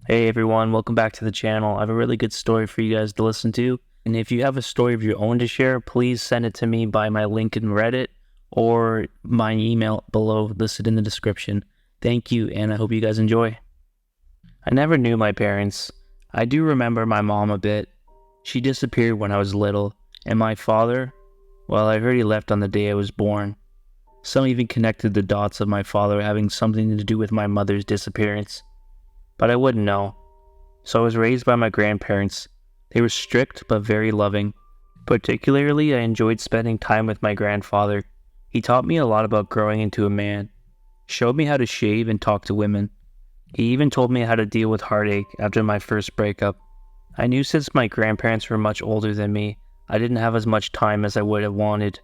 Hey everyone, welcome back to the channel. I have a really good story for you guys to listen to. And if you have a story of your own to share, please send it to me by my link in Reddit or my email below listed in the description. Thank you, and I hope you guys enjoy. I never knew my parents. I do remember my mom a bit. She disappeared when I was little, and my father, well, I heard he left on the day I was born. Some even connected the dots of my father having something to do with my mother's disappearance. But I wouldn't know. So I was raised by my grandparents. They were strict but very loving. Particularly, I enjoyed spending time with my grandfather. He taught me a lot about growing into a man, showed me how to shave and talk to women. He even told me how to deal with heartache after my first breakup. I knew since my grandparents were much older than me, I didn't have as much time as I would have wanted,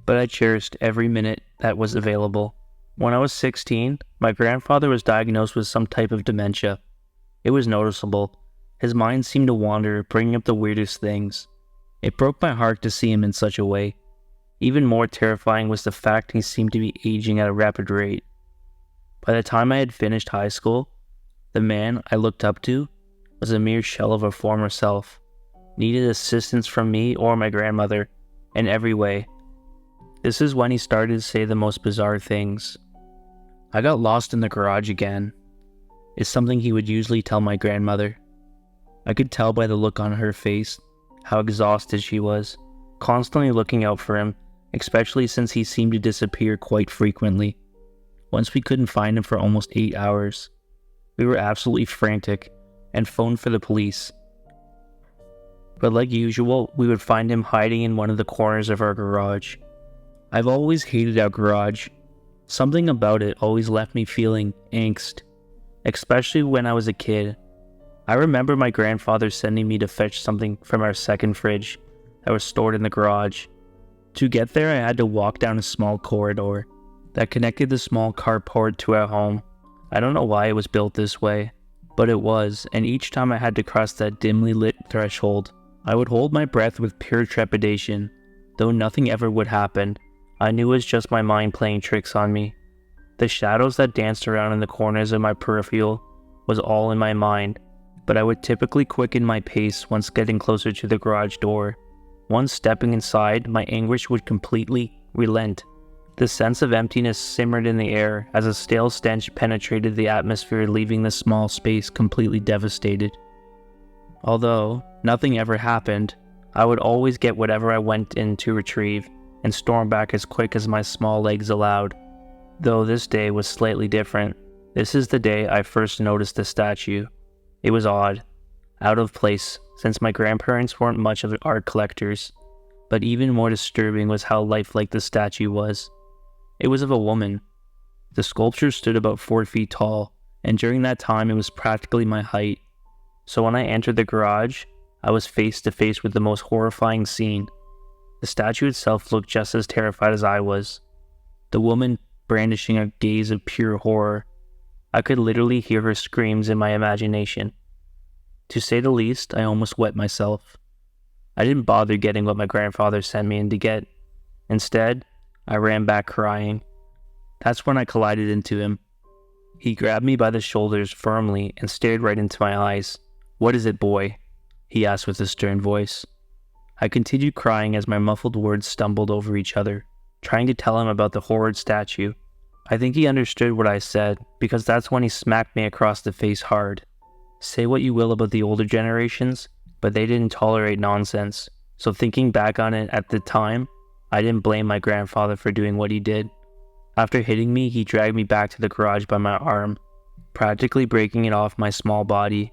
but I cherished every minute that was available. When I was 16, my grandfather was diagnosed with some type of dementia. It was noticeable. His mind seemed to wander, bringing up the weirdest things. It broke my heart to see him in such a way. Even more terrifying was the fact he seemed to be aging at a rapid rate. By the time I had finished high school, the man I looked up to was a mere shell of a former self, needed assistance from me or my grandmother in every way. This is when he started to say the most bizarre things. I got lost in the garage again, is something he would usually tell my grandmother. I could tell by the look on her face how exhausted she was, constantly looking out for him, especially since he seemed to disappear quite frequently. Once we couldn't find him for almost 8 hours. We were absolutely frantic and phoned for the police. But like usual, we would find him hiding in one of the corners of our garage. I've always hated our garage. Something about it always left me feeling angst, especially when I was a kid. I remember my grandfather sending me to fetch something from our second fridge that was stored in the garage. To get there, I had to walk down a small corridor that connected the small carport to our home. I don't know why it was built this way, but it was, and each time I had to cross that dimly lit threshold, I would hold my breath with pure trepidation. Though nothing ever would happen, I knew it was just my mind playing tricks on me. The shadows that danced around in the corners of my peripheral was all in my mind, but I would typically quicken my pace once getting closer to the garage door. Once stepping inside, my anguish would completely relent. The sense of emptiness simmered in the air as a stale stench penetrated the atmosphere, leaving the small space completely devastated. Although nothing ever happened, I would always get whatever I went in to retrieve and storm back as quick as my small legs allowed. Though this day was slightly different. This is the day I first noticed the statue. It was odd, out of place, since my grandparents weren't much of art collectors, but even more disturbing was how lifelike the statue was. It was of a woman. The sculpture stood about 4 feet tall, and during that time it was practically my height. So when I entered the garage, I was face to face with the most horrifying scene. The statue itself looked just as terrified as I was. The woman brandishing a gaze of pure horror. I could literally hear her screams in my imagination. To say the least, I almost wet myself. I didn't bother getting what my grandfather sent me in to get. Instead, I ran back crying. That's when I collided into him. He grabbed me by the shoulders firmly and stared right into my eyes. "What is it, boy?" he asked with a stern voice. I continued crying as my muffled words stumbled over each other, trying to tell him about the horrid statue. I think he understood what I said, because that's when he smacked me across the face hard. Say what you will about the older generations, but they didn't tolerate nonsense. So thinking back on it at the time, I didn't blame my grandfather for doing what he did. After hitting me, he dragged me back to the garage by my arm, practically breaking it off my small body.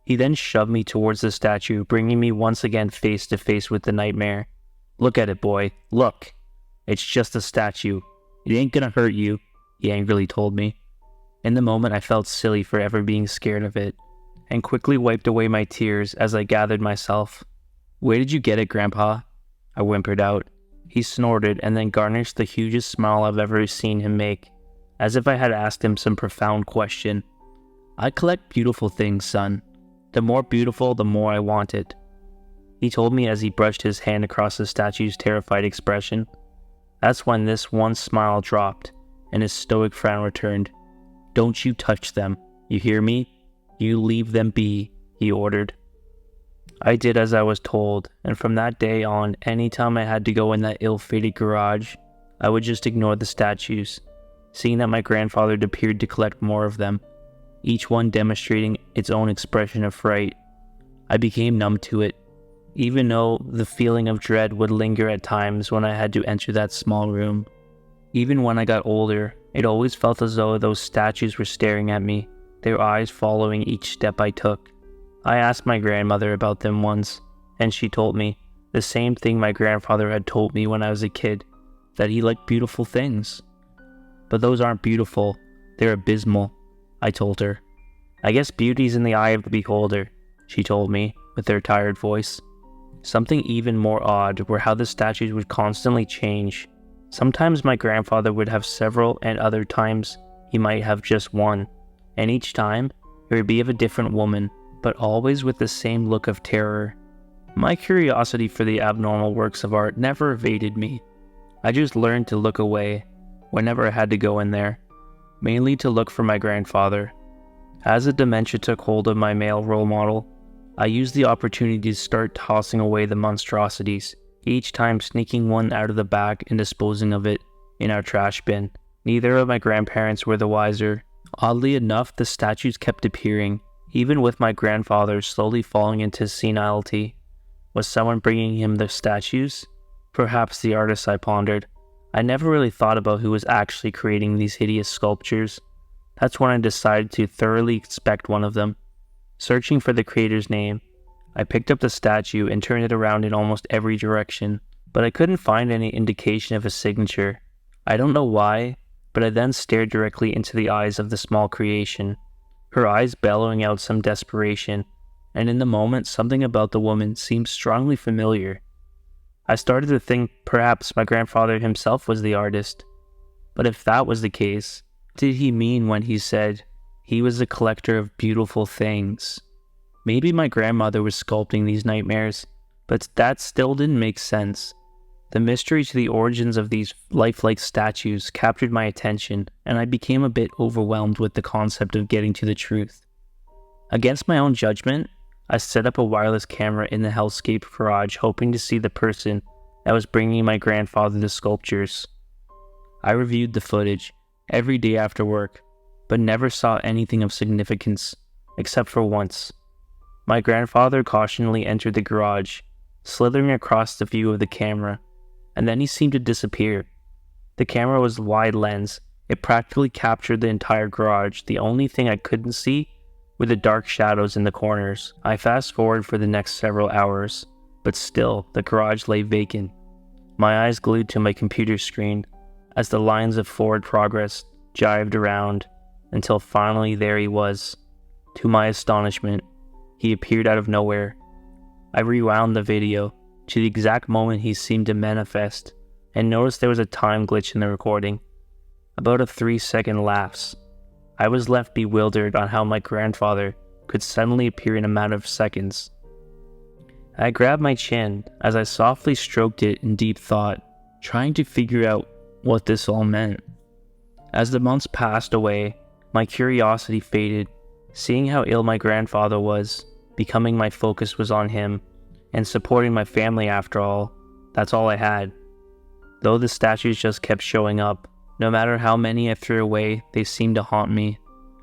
He then shoved me towards the statue, bringing me once again face to face with the nightmare. "Look at it, boy. Look. It's just a statue. It ain't gonna hurt you," he angrily told me. In the moment, I felt silly for ever being scared of it, and quickly wiped away my tears as I gathered myself. "Where did you get it, Grandpa?" I whimpered out. He snorted and then garnished the hugest smile I've ever seen him make, as if I had asked him some profound question. "I collect beautiful things, son. The more beautiful, the more I want it," he told me as he brushed his hand across the statue's terrified expression. That's when this one smile dropped, and his stoic frown returned. "Don't you touch them, you hear me? "You leave them be," he ordered. I did as I was told, and from that day on, anytime I had to go in that ill-fated garage, I would just ignore the statues, seeing that my grandfather appeared to collect more of them, each one demonstrating its own expression of fright. I became numb to it, even though the feeling of dread would linger at times when I had to enter that small room. Even when I got older, it always felt as though those statues were staring at me, their eyes following each step I took. I asked my grandmother about them once, and she told me the same thing my grandfather had told me when I was a kid, that he liked beautiful things. "But those aren't beautiful, they're abysmal," I told her. "I guess beauty's in the eye of the beholder," she told me, with her tired voice. Something even more odd were how the statues would constantly change. Sometimes my grandfather would have several, and other times he might have just one, and each time it would be of a different woman, but always with the same look of terror. My curiosity for the abnormal works of art never evaded me. I just learned to look away whenever I had to go in there, mainly to look for my grandfather. As the dementia took hold of my male role model, I used the opportunity to start tossing away the monstrosities, each time sneaking one out of the bag and disposing of it in our trash bin. Neither of my grandparents were the wiser. Oddly enough, the statues kept appearing, even with my grandfather slowly falling into senility. Was someone bringing him the statues? Perhaps the artist, I pondered. I never really thought about who was actually creating these hideous sculptures. That's when I decided to thoroughly inspect one of them. Searching for the creator's name, I picked up the statue and turned it around in almost every direction, but I couldn't find any indication of a signature. I don't know why, but I then stared directly into the eyes of the small creation, her eyes bellowing out some desperation, and in the moment something about the woman seemed strongly familiar. I started to think perhaps my grandfather himself was the artist. But if that was the case, what did he mean when he said he was a collector of beautiful things? Maybe my grandmother was sculpting these nightmares, but that still didn't make sense. The mystery to the origins of these lifelike statues captured my attention, and I became a bit overwhelmed with the concept of getting to the truth. Against my own judgment, I set up a wireless camera in the hellscape garage, hoping to see the person that was bringing my grandfather the sculptures. I reviewed the footage every day after work, but never saw anything of significance, except for once. My grandfather cautionally entered the garage, slithering across the view of the camera, and then he seemed to disappear. The camera was wide lens. It practically captured the entire garage. The only thing I couldn't see were the dark shadows in the corners. I fast forward for the next several hours, but still the garage lay vacant. My eyes glued to my computer screen as the lines of forward progress jived around until finally there he was. To my astonishment, he appeared out of nowhere. I rewound the video to the exact moment he seemed to manifest and noticed there was a time glitch in the recording. About a 3-second lapse. I was left bewildered on how my grandfather could suddenly appear in a matter of seconds. I grabbed my chin as I softly stroked it in deep thought, trying to figure out what this all meant. As the months passed away, my curiosity faded. Seeing how ill my grandfather was, becoming my focus was on him, and supporting my family after all. That's all I had. Though the statues just kept showing up, no matter how many I threw away, they seemed to haunt me.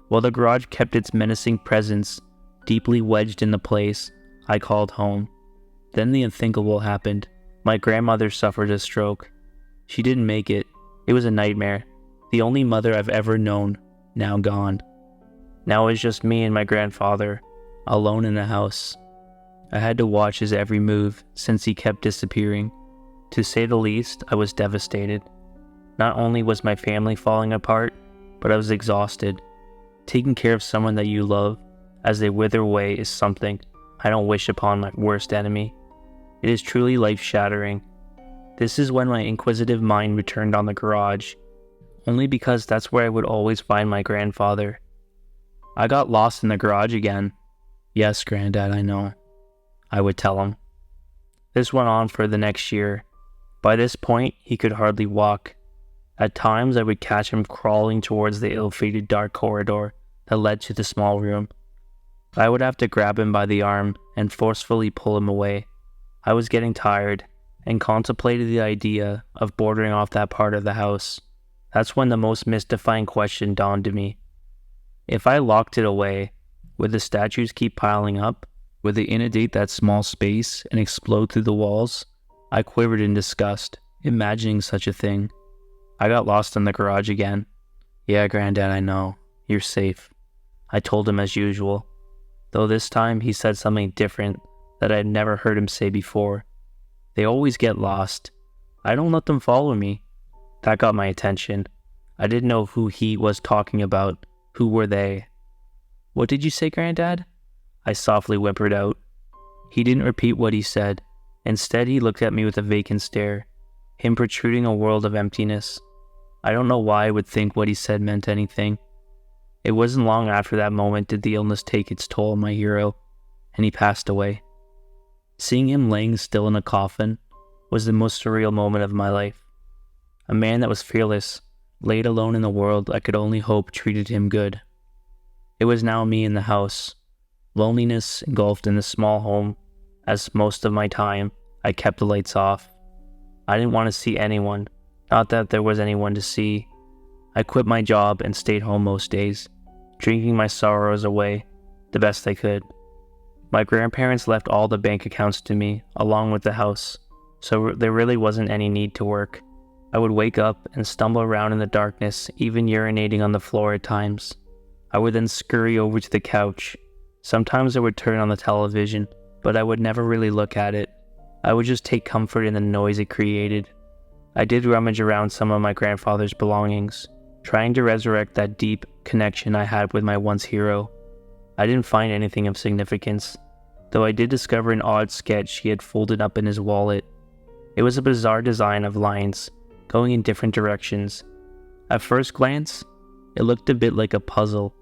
While the garage kept its menacing presence deeply wedged in the place I called home. Then the unthinkable happened. My grandmother suffered a stroke. She didn't make it. It was a nightmare. The only mother I've ever known, now gone. Now it was just me and my grandfather, alone in the house. I had to watch his every move since he kept disappearing. To say the least, I was devastated. Not only was my family falling apart, but I was exhausted. Taking care of someone that you love as they wither away is something I don't wish upon my worst enemy. It is truly life-shattering. This is when my inquisitive mind returned on the garage, only because that's where I would always find my grandfather. I got lost in the garage again. Yes, Granddad, I know, I would tell him. This went on for the next year. By this point, he could hardly walk. At times, I would catch him crawling towards the ill-fated dark corridor that led to the small room. I would have to grab him by the arm and forcefully pull him away. I was getting tired and contemplated the idea of bordering off that part of the house. That's when the most mystifying question dawned on me. If I locked it away, would the statues keep piling up? Would they inundate that small space and explode through the walls? I quivered in disgust, imagining such a thing. I got lost in the garage again. Yeah, Granddad, I know. You're safe. I told him as usual, though this time he said something different that I had never heard him say before. They always get lost. I don't let them follow me. That got my attention. I didn't know who he was talking about. Who were they? What did you say, Granddad? I softly whimpered out. He didn't repeat what he said. Instead, he looked at me with a vacant stare, him protruding a world of emptiness. I don't know why I would think what he said meant anything. It wasn't long after that moment did the illness take its toll on my hero, and he passed away. Seeing him laying still in a coffin was the most surreal moment of my life. A man that was fearless, laid alone in a world I could only hope treated him good. It was now me in the house, loneliness engulfed in the small home. As most of my time, I kept the lights off. I didn't want to see anyone, not that there was anyone to see. I quit my job and stayed home most days, drinking my sorrows away the best I could. My grandparents left all the bank accounts to me, along with the house, so there really wasn't any need to work. I would wake up and stumble around in the darkness, even urinating on the floor at times. I would then scurry over to the couch. Sometimes I would turn on the television, but I would never really look at it. I would just take comfort in the noise it created. I did rummage around some of my grandfather's belongings, trying to resurrect that deep connection I had with my once hero. I didn't find anything of significance, though I did discover an odd sketch he had folded up in his wallet. It was a bizarre design of lines, going in different directions. At first glance, it looked a bit like a puzzle.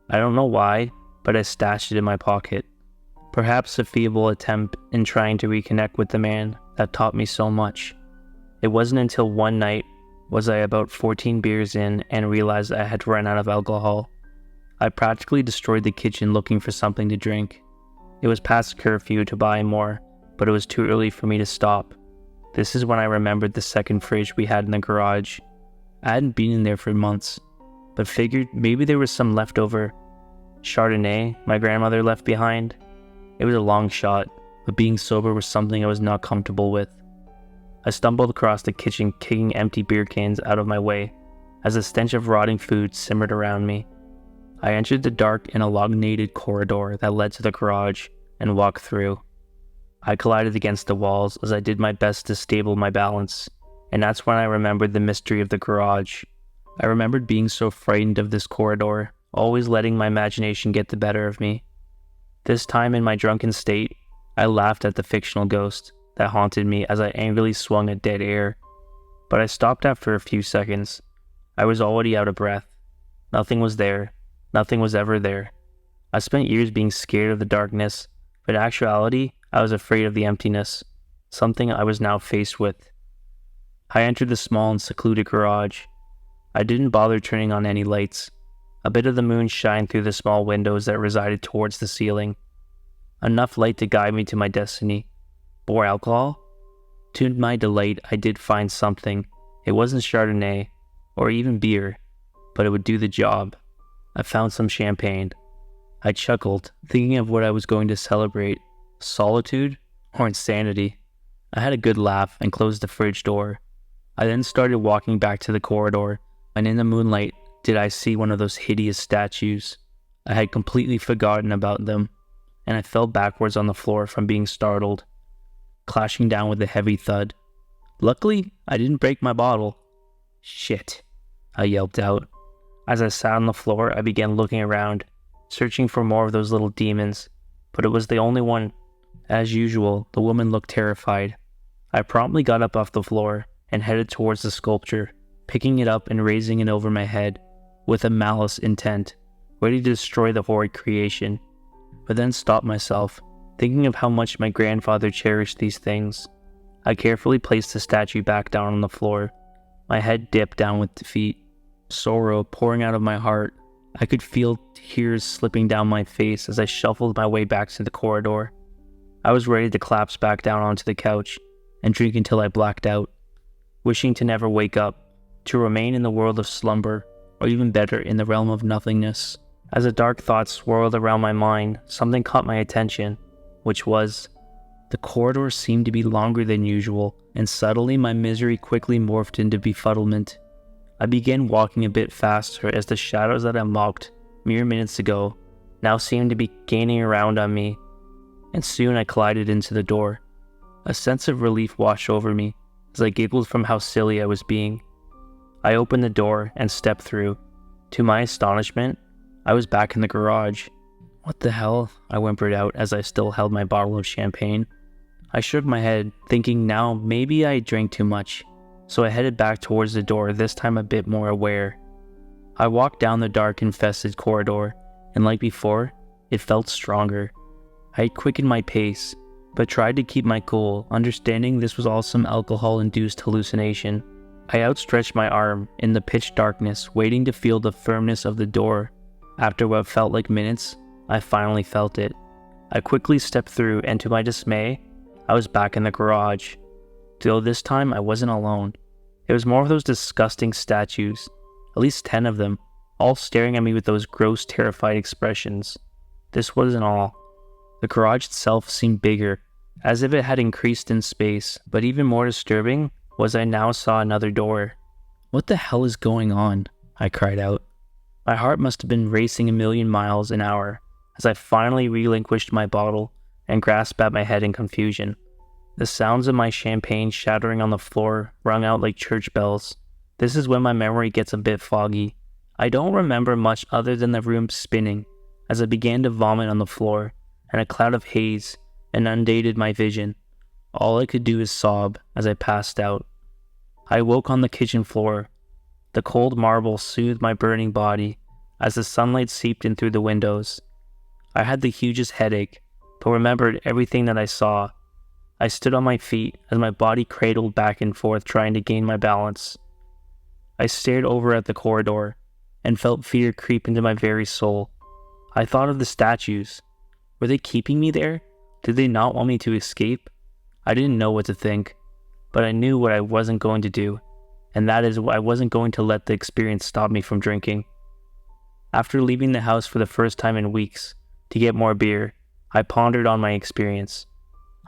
I don't know why, but I stashed it in my pocket. Perhaps a feeble attempt in trying to reconnect with the man that taught me so much. It wasn't until one night was I about 14 beers in and realized I had run out of alcohol. I practically destroyed the kitchen looking for something to drink. It was past curfew to buy more, but it was too early for me to stop. This is when I remembered the second fridge we had in the garage. I hadn't been in there for months, but figured maybe there was some leftover Chardonnay my grandmother left behind. It was a long shot, but being sober was something I was not comfortable with. I stumbled across the kitchen, kicking empty beer cans out of my way as a stench of rotting food simmered around me. I entered the dark and elongated corridor that led to the garage and walked through. I collided against the walls as I did my best to stable my balance, and that's when I remembered the mystery of the garage. I remembered being so frightened of this corridor, always letting my imagination get the better of me. This time in my drunken state, I laughed at the fictional ghost that haunted me as I angrily swung at dead air. But I stopped after a few seconds. I was already out of breath. Nothing was there. Nothing was ever there. I spent years being scared of the darkness, but in actuality, I was afraid of the emptiness, something I was now faced with. I entered the small and secluded garage. I didn't bother turning on any lights. A bit of the moon shined through the small windows that resided towards the ceiling. Enough light to guide me to my destiny. More alcohol? To my delight, I did find something. It wasn't Chardonnay, or even beer, but it would do the job. I found some champagne. I chuckled, thinking of what I was going to celebrate. Solitude or insanity? I had a good laugh and closed the fridge door. I then started walking back to the corridor, and in the moonlight, did I see one of those hideous statues. I had completely forgotten about them, and I fell backwards on the floor from being startled, clashing down with a heavy thud. Luckily, I didn't break my bottle. Shit, I yelped out. As I sat on the floor, I began looking around, searching for more of those little demons, but it was the only one. As usual, the woman looked terrified. I promptly got up off the floor and headed towards the sculpture, picking it up and raising it over my head, with a malice intent, ready to destroy the horrid creation, but then stopped myself, thinking of how much my grandfather cherished these things. I carefully placed the statue back down on the floor, my head dipped down with defeat, sorrow pouring out of my heart, I could feel tears slipping down my face as I shuffled my way back to the corridor. I was ready to collapse back down onto the couch and drink until I blacked out, wishing to never wake up, to remain in the world of slumber, or even better, in the realm of nothingness. As a dark thought swirled around my mind, something caught my attention, which was, the corridor seemed to be longer than usual, and subtly my misery quickly morphed into befuddlement. I began walking a bit faster as the shadows that I mocked mere minutes ago now seemed to be gaining around on me, and soon I collided into the door. A sense of relief washed over me as I giggled from how silly I was being. I opened the door and stepped through. To my astonishment, I was back in the garage. "What the hell?" I whimpered out as I still held my bottle of champagne. I shook my head, thinking now maybe I drank too much, so I headed back towards the door, this time a bit more aware. I walked down the dark, infested corridor, and like before, it felt stronger. I had quickened my pace, but tried to keep my cool, understanding this was all some alcohol-induced hallucination. I outstretched my arm in the pitch darkness, waiting to feel the firmness of the door. After what felt like minutes, I finally felt it. I quickly stepped through, and to my dismay, I was back in the garage. Though this time I wasn't alone. It was more of those disgusting statues, at least 10 of them, all staring at me with those gross, terrified expressions. This wasn't all. The garage itself seemed bigger, as if it had increased in space, but even more disturbing was I now saw another door. "What the hell is going on?" I cried out. My heart must have been racing a million miles an hour as I finally relinquished my bottle and grasped at my head in confusion. The sounds of my champagne shattering on the floor rung out like church bells. This is when my memory gets a bit foggy. I don't remember much other than the room spinning as I began to vomit on the floor, and a cloud of haze inundated my vision. All I could do is sob as I passed out. I woke on the kitchen floor. The cold marble soothed my burning body as the sunlight seeped in through the windows. I had the hugest headache, but remembered everything that I saw. I stood on my feet as my body cradled back and forth trying to gain my balance. I stared over at the corridor and felt fear creep into my very soul. I thought of the statues. Were they keeping me there? Did they not want me to escape? I didn't know what to think, but I knew what I wasn't going to do, and that is I wasn't going to let the experience stop me from drinking. After leaving the house for the first time in weeks to get more beer, I pondered on my experience.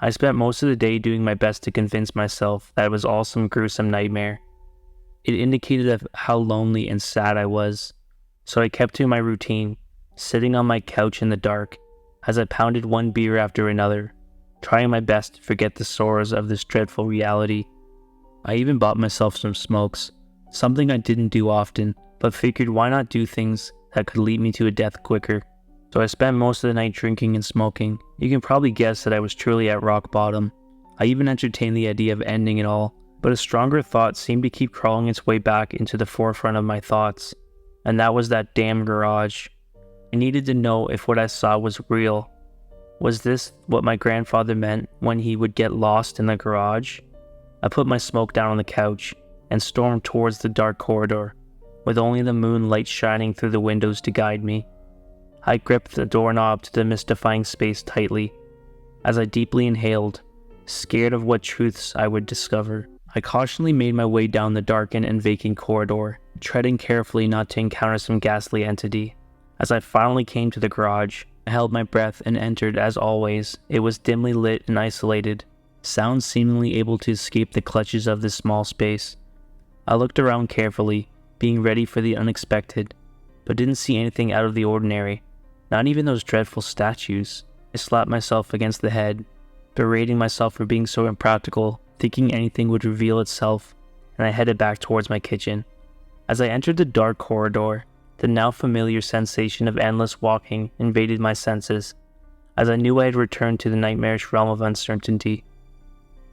I spent most of the day doing my best to convince myself that it was all some gruesome nightmare. It indicated of how lonely and sad I was, so I kept to my routine, sitting on my couch in the dark as I pounded one beer after another, trying my best to forget the sorrows of this dreadful reality. I even bought myself some smokes, something I didn't do often, but figured why not do things that could lead me to a death quicker. So I spent most of the night drinking and smoking. You can probably guess that I was truly at rock bottom. I even entertained the idea of ending it all, but a stronger thought seemed to keep crawling its way back into the forefront of my thoughts, and that was that damn garage. I needed to know if what I saw was real. Was this what my grandfather meant when he would get lost in the garage? I put my smoke down on the couch and stormed towards the dark corridor, with only the moonlight shining through the windows to guide me. I gripped the doorknob to the mystifying space tightly as I deeply inhaled, scared of what truths I would discover. I cautiously made my way down the darkened and vacant corridor, treading carefully not to encounter some ghastly entity. As I finally came to the garage, I held my breath and entered. As always, it was dimly lit and isolated, sounds seemingly able to escape the clutches of this small space. I looked around carefully, being ready for the unexpected, but didn't see anything out of the ordinary, not even those dreadful statues. I slapped myself against the head, berating myself for being so impractical, thinking anything would reveal itself, and I headed back towards my kitchen. As I entered the dark corridor, the now familiar sensation of endless walking invaded my senses, as I knew I had returned to the nightmarish realm of uncertainty.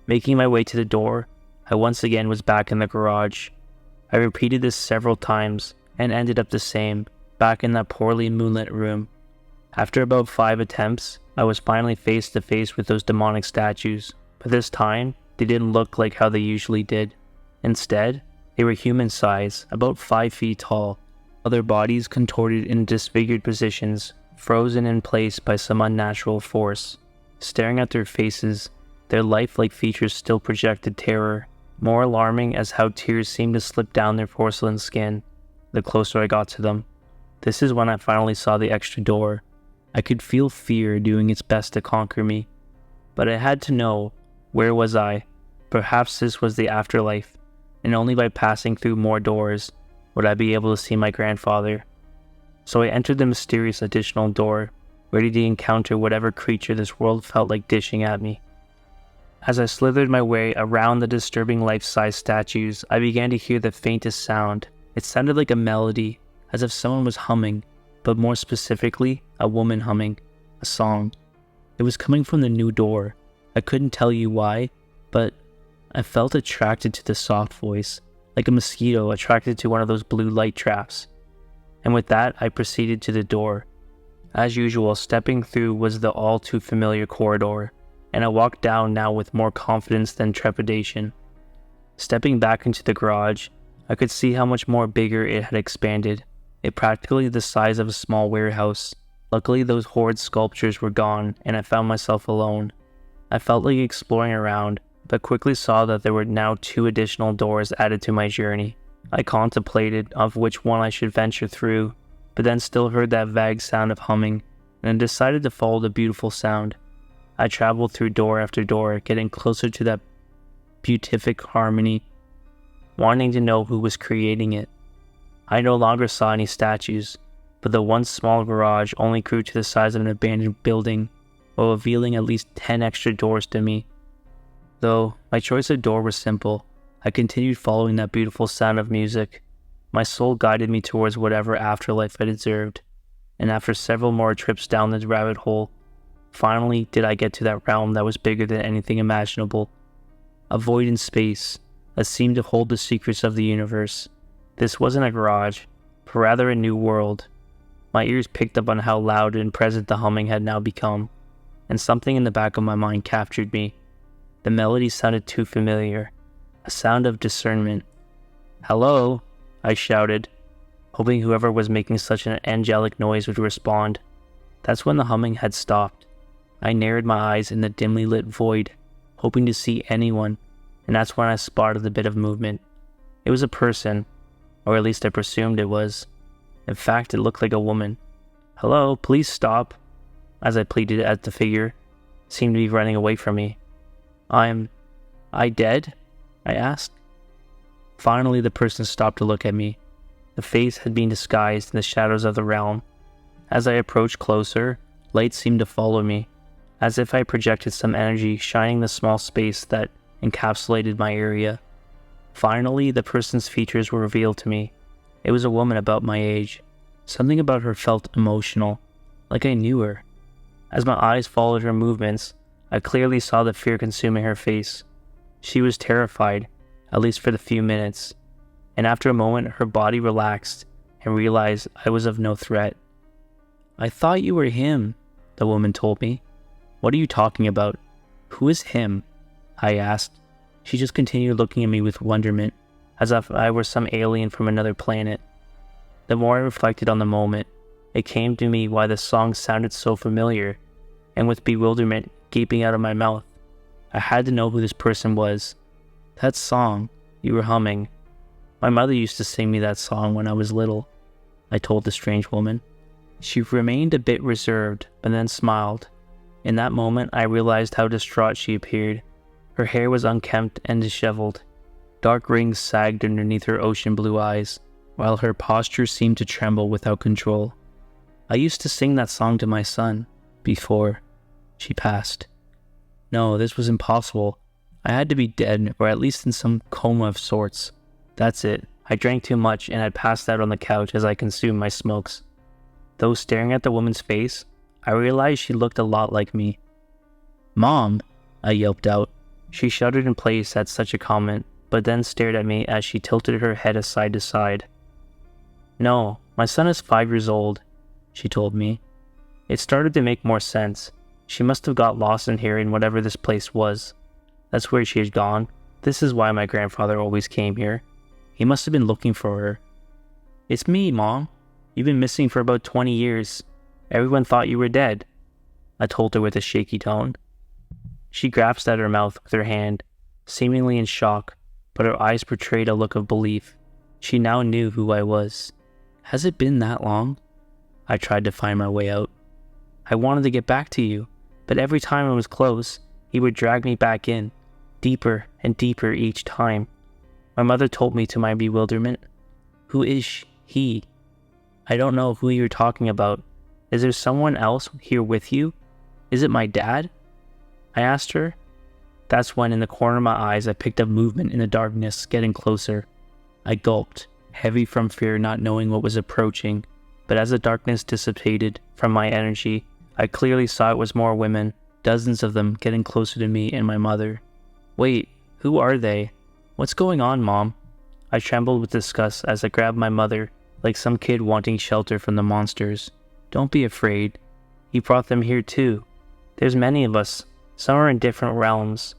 Making my way to the door, I once again was back in the garage. I repeated this several times, and ended up the same, back in that poorly moonlit room. After about 5 attempts, I was finally face to face with those demonic statues, but this time, they didn't look like how they usually did. Instead, they were human size, about 5 feet tall, Other bodies contorted in disfigured positions, frozen in place by some unnatural force. Staring at their faces, their lifelike features still projected terror, more alarming as how tears seemed to slip down their porcelain skin the closer I got to them. This is when I finally saw the extra door. I could feel fear doing its best to conquer me, but I had to know, where was I? Perhaps this was the afterlife, and only by passing through more doors would I be able to see my grandfather. So I entered the mysterious additional door, ready to encounter whatever creature this world felt like dishing at me. As I slithered my way around the disturbing life-size statues, I began to hear the faintest sound. It sounded like a melody, as if someone was humming, but more specifically, a woman humming, a song. It was coming from the new door. I couldn't tell you why, but I felt attracted to the soft voice, like a mosquito attracted to one of those blue light traps. And with that, I proceeded to the door. As usual, stepping through was the all too familiar corridor, and I walked down now with more confidence than trepidation. Stepping back into the garage, I could see how much more bigger it had expanded. It practically the size of a small warehouse. Luckily, those horrid sculptures were gone, and I found myself alone. I felt like exploring around, but quickly saw that there were now 2 additional doors added to my journey. I contemplated of which one I should venture through, but then still heard that vague sound of humming, and decided to follow the beautiful sound. I traveled through door after door, getting closer to that beatific harmony, wanting to know who was creating it. I no longer saw any statues, but the once small garage only grew to the size of an abandoned building, while revealing at least 10 extra doors to me. Though my choice of door was simple, I continued following that beautiful sound of music. My soul guided me towards whatever afterlife I deserved, and after several more trips down the rabbit hole, finally did I get to that realm that was bigger than anything imaginable. A void in space that seemed to hold the secrets of the universe. This wasn't a garage, but rather a new world. My ears picked up on how loud and present the humming had now become, and something in the back of my mind captured me. The melody sounded too familiar, a sound of discernment. "Hello," I shouted, hoping whoever was making such an angelic noise would respond. That's when the humming had stopped. I narrowed my eyes in the dimly lit void, hoping to see anyone, and that's when I spotted the bit of movement. It was a person, or at least I presumed it was. In fact, it looked like a woman. "Hello, please stop," as I pleaded at the figure. It seemed to be running away from me. I dead?" I asked. Finally, the person stopped to look at me. The face had been disguised in the shadows of the realm. As I approached closer, light seemed to follow me, as if I projected some energy shining the small space that encapsulated my area. Finally, the person's features were revealed to me. It was a woman about my age. Something about her felt emotional, like I knew her. As my eyes followed her movements, I clearly saw the fear consuming her face. She was terrified, at least for the few minutes, and after a moment her body relaxed and realized I was of no threat. "I thought you were him," the woman told me. "What are you talking about? Who is him?" I asked. She just continued looking at me with wonderment, as if I were some alien from another planet. The more I reflected on the moment, it came to me why the song sounded so familiar, and with bewilderment gaping out of my mouth, I had to know who this person was. "That song you were humming. My mother used to sing me that song when I was little," I told the strange woman. She remained a bit reserved, but then smiled. In that moment, I realized how distraught she appeared. Her hair was unkempt and disheveled. Dark rings sagged underneath her ocean blue eyes, while her posture seemed to tremble without control. "I used to sing that song to my son, before she passed." No, this was impossible. I had to be dead, or at least in some coma of sorts. That's it. I drank too much and had passed out on the couch as I consumed my smokes. Though staring at the woman's face, I realized she looked a lot like me. "Mom," I yelped out. She shuddered in place at such a comment, but then stared at me as she tilted her head aside to side. "No, my son is 5 years old," she told me. It started to make more sense. She must have got lost in here in whatever this place was. That's where she had gone. This is why my grandfather always came here. He must have been looking for her. "It's me, Mom," You've been missing for about 20 years. Everyone thought you were dead," I told her with a shaky tone. She grasped at her mouth with her hand, seemingly in shock, but her eyes portrayed a look of belief. She now knew who I was. "Has it been that long?" I tried to find my way out. "I wanted to get back to you, but every time I was close, he would drag me back in, deeper and deeper each time." My mother told me to my bewilderment. "Who is he?" "I don't know who you're talking about. Is there someone else here with you? Is it my dad?" I asked her. That's when, in the corner of my eyes, I picked up movement in the darkness, getting closer. I gulped, heavy from fear, not knowing what was approaching. But as the darkness dissipated from my energy, I clearly saw it was more women, dozens of them, getting closer to me and my mother. "Wait, who are they? What's going on, Mom?" I trembled with disgust as I grabbed my mother, like some kid wanting shelter from the monsters. "Don't be afraid. He brought them here too. There's many of us. Some are in different realms.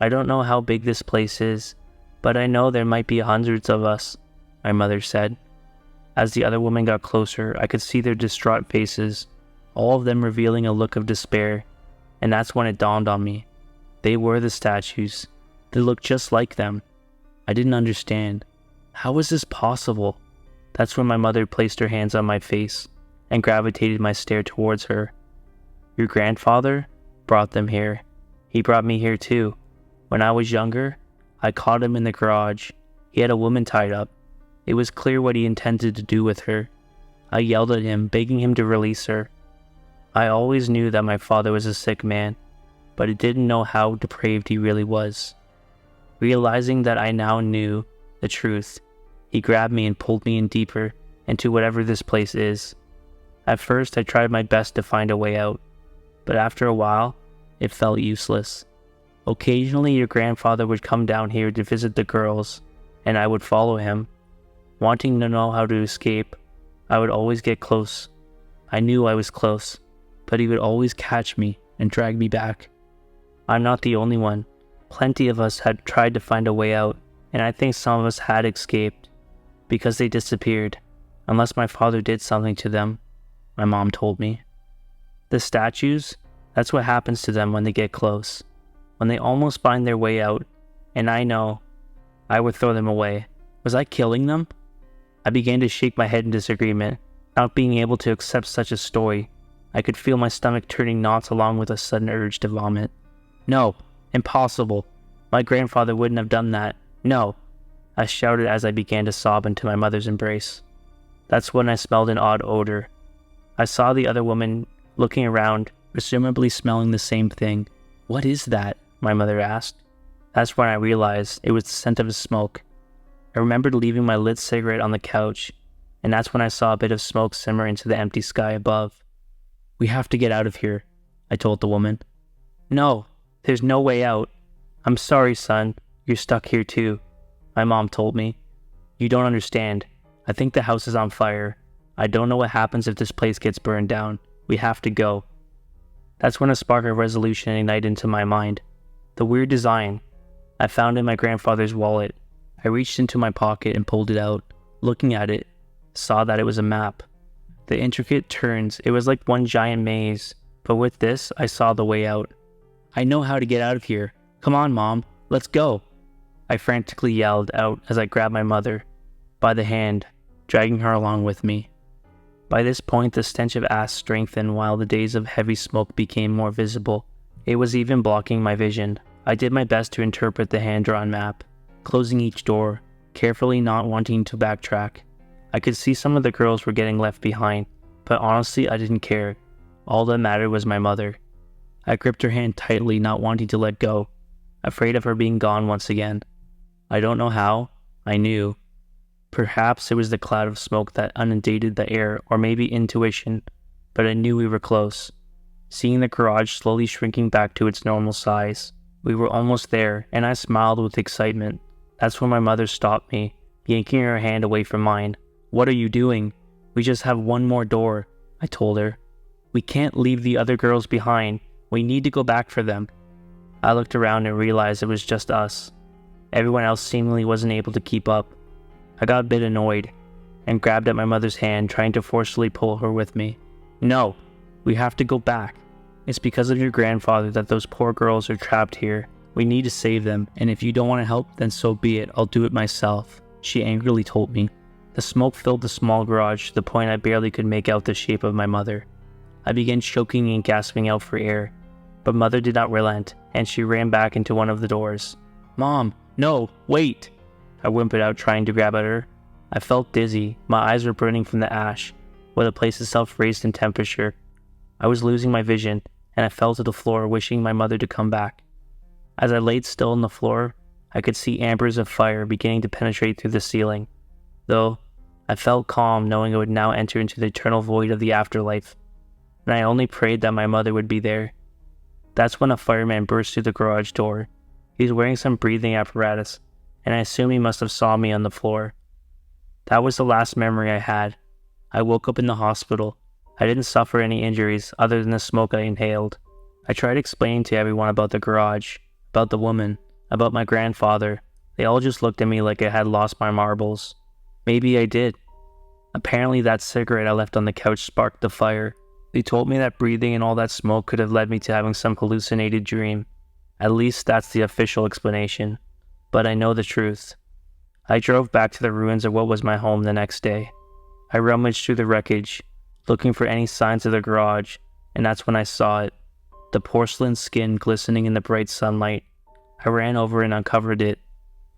I don't know how big this place is, but I know there might be hundreds of us," my mother said. As the other women got closer, I could see their distraught faces, all of them revealing a look of despair, and that's when it dawned on me. They were the statues. They looked just like them. I didn't understand. How was this possible? That's when my mother placed her hands on my face and gravitated my stare towards her. "Your grandfather brought them here. He brought me here too. When I was younger, I caught him in the garage. He had a woman tied up. It was clear what he intended to do with her. I yelled at him, begging him to release her. I always knew that my father was a sick man, but I didn't know how depraved he really was. Realizing that I now knew the truth, he grabbed me and pulled me in deeper into whatever this place is. At first, I tried my best to find a way out, but after a while, it felt useless. Occasionally, your grandfather would come down here to visit the girls, and I would follow him. Wanting to know how to escape, I would always get close. I knew I was close, but he would always catch me and drag me back. I'm not the only one. Plenty of us had tried to find a way out, and I think some of us had escaped, because they disappeared, unless my father did something to them," my mom told me. "The statues, that's what happens to them when they get close. When they almost find their way out, and I know, I would throw them away. Was I killing them?" I began to shake my head in disagreement, not being able to accept such a story. I could feel my stomach turning knots along with a sudden urge to vomit. "No, impossible. My grandfather wouldn't have done that. No," I shouted as I began to sob into my mother's embrace. That's when I smelled an odd odor. I saw the other woman looking around, presumably smelling the same thing. "What is that?" my mother asked. That's when I realized it was the scent of smoke. I remembered leaving my lit cigarette on the couch, and that's when I saw a bit of smoke simmer into the empty sky above. "We have to get out of here," I told the woman. "No, there's no way out. I'm sorry, son. You're stuck here too," my mom told me. "You don't understand. I think the house is on fire. I don't know what happens if this place gets burned down. We have to go." That's when a spark of resolution ignited into my mind. The weird design I found in my grandfather's wallet. I reached into my pocket and pulled it out. Looking at it, saw that it was a map. The intricate turns, it was like one giant maze, but with this, I saw the way out. "I know how to get out of here. Come on, Mom, let's go," I frantically yelled out as I grabbed my mother by the hand, dragging her along with me. By this point, the stench of ash strengthened while the days of heavy smoke became more visible. It was even blocking my vision. I did my best to interpret the hand-drawn map, closing each door, carefully not wanting to backtrack. I could see some of the girls were getting left behind, but honestly I didn't care. All that mattered was my mother. I gripped her hand tightly, not wanting to let go, afraid of her being gone once again. I don't know how, I knew. Perhaps it was the cloud of smoke that inundated the air, or maybe intuition, but I knew we were close. Seeing the garage slowly shrinking back to its normal size, we were almost there, and I smiled with excitement. That's when my mother stopped me, yanking her hand away from mine. "What are you doing? We just have one more door," I told her. "We can't leave the other girls behind. We need to go back for them." I looked around and realized it was just us. Everyone else seemingly wasn't able to keep up. I got a bit annoyed, and grabbed at my mother's hand, trying to forcefully pull her with me. "No, we have to go back. It's because of your grandfather that those poor girls are trapped here. We need to save them, and if you don't want to help, then so be it. I'll do it myself," she angrily told me. The smoke filled the small garage to the point I barely could make out the shape of my mother. I began choking and gasping out for air, but Mother did not relent, and she ran back into one of the doors. "Mom, no, wait!" I whimpered out, trying to grab at her. I felt dizzy. My eyes were burning from the ash, while the place itself raised in temperature. I was losing my vision, and I fell to the floor, wishing my mother to come back. As I laid still on the floor, I could see ambers of fire beginning to penetrate through the ceiling, though I felt calm knowing I would now enter into the eternal void of the afterlife, and I only prayed that my mother would be there. That's when a fireman burst through the garage door. He was wearing some breathing apparatus, and I assume he must have saw me on the floor. That was the last memory I had. I woke up in the hospital. I didn't suffer any injuries other than the smoke I inhaled. I tried explaining to everyone about the garage, about the woman, about my grandfather. They all just looked at me like I had lost my marbles. Maybe I did. Apparently that cigarette I left on the couch sparked the fire. They told me that breathing in all that smoke could have led me to having some hallucinated dream. At least that's the official explanation. But I know the truth. I drove back to the ruins of what was my home the next day. I rummaged through the wreckage, looking for any signs of the garage, and that's when I saw it. The porcelain skin glistening in the bright sunlight. I ran over and uncovered it,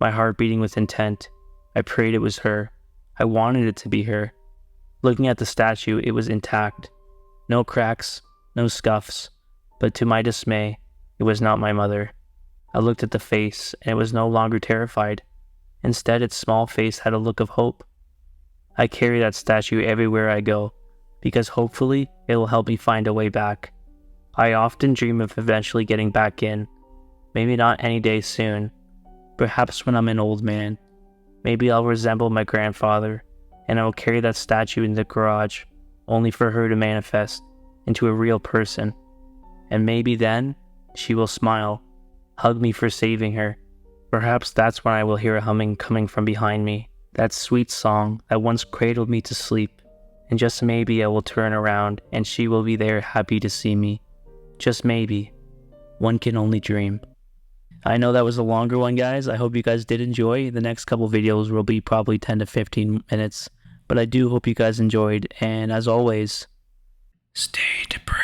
my heart beating with intent. I prayed it was her. I wanted it to be her. Looking at the statue, it was intact. No cracks, no scuffs, but to my dismay, it was not my mother. I looked at the face, and it was no longer terrified. Instead, its small face had a look of hope. I carry that statue everywhere I go, because hopefully it will help me find a way back. I often dream of eventually getting back in. Maybe not any day soon. Perhaps when I'm an old man. Maybe I'll resemble my grandfather, and I will carry that statue in the garage, only for her to manifest into a real person. And maybe then, she will smile, hug me for saving her. Perhaps that's when I will hear a humming coming from behind me, that sweet song that once cradled me to sleep. And just maybe I will turn around and she will be there happy to see me. Just maybe. One can only dream. I know that was a longer one, guys. I hope you guys did enjoy. The next couple videos will be probably 10 to 15 minutes, but I do hope you guys enjoyed. And as always, stay depressed.